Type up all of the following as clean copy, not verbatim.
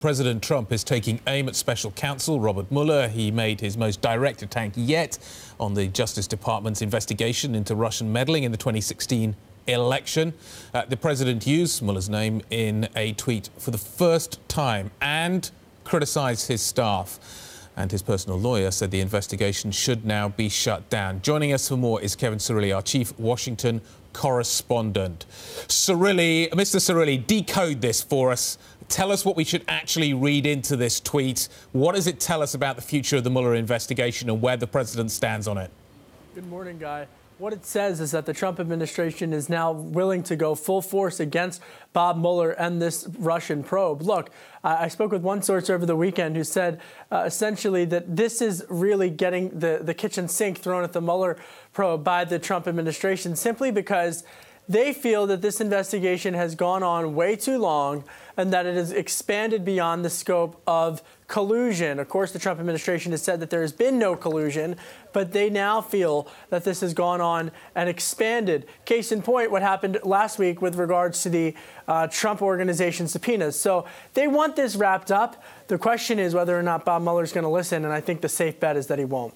President Trump is taking aim at special counsel Robert Mueller. He made his most direct attack yet on the Justice Department's investigation into Russian meddling in the 2016 election. The president used Mueller's name in a tweet for the first time and criticized his staff. And his personal lawyer said the investigation should now be shut down. Joining us for more is Kevin Cirilli, our chief Washington correspondent. Cirilli, Mr. Cirilli, decode this for us. Tell us what we should actually read into this tweet. What does it tell us about the future of the Mueller investigation and where the president stands on it? Good morning, Guy. What it says is that the Trump administration is now willing to go full force against Bob Mueller and this Russian probe. Look, I spoke with one source over the weekend who said essentially that this is really getting the kitchen sink thrown at the Mueller probe by the Trump administration simply because they feel that this investigation has gone on way too long and that it has expanded beyond the scope of collusion. Of course, the Trump administration has said that there has been no collusion, but they now feel that this has gone on and expanded. Case in point, what happened last week with regards to the Trump Organization subpoenas. So they want this wrapped up. The question is whether or not Bob Mueller is going to listen, and I think the safe bet is that he won't.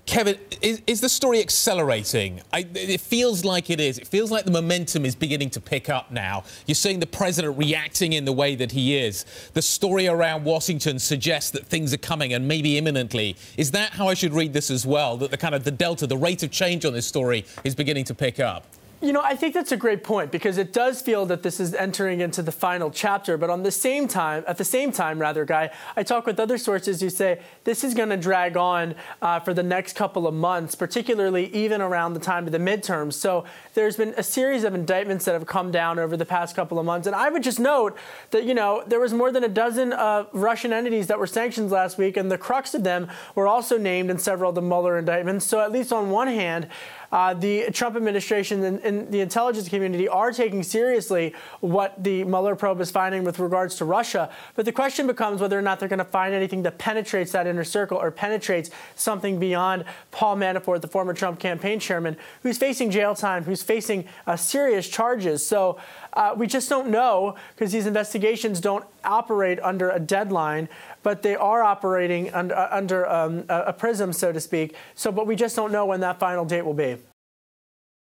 Kevin, is the story accelerating? It feels like it is. It feels like the momentum is beginning to pick up now. You're seeing the president reacting in the way that he is. The story around Washington suggests that things are coming and maybe imminently. Is that how I should read this as well, that the delta, the rate of change on this story is beginning to pick up? You know, I think that's a great point because it does feel that this is entering into the final chapter. But at the same time, Guy, I talk with other sources who say this is going to drag on for the next couple of months, particularly even around the time of the midterms. So there's been a series of indictments that have come down over the past couple of months. And I would just note that, you know, there was more than a dozen Russian entities that were sanctioned last week, and the crux of them were also named in several of the Mueller indictments. So at least on one hand, the Trump administration and the intelligence community are taking seriously what the Mueller probe is finding with regards to Russia. But the question becomes whether or not they're going to find anything that penetrates that inner circle or penetrates something beyond Paul Manafort, the former Trump campaign chairman, who's facing jail time, who's facing serious charges. So we just don't know because these investigations don't operate under a deadline, but they are operating under a prism, so to speak. But we just don't know when that final date will be.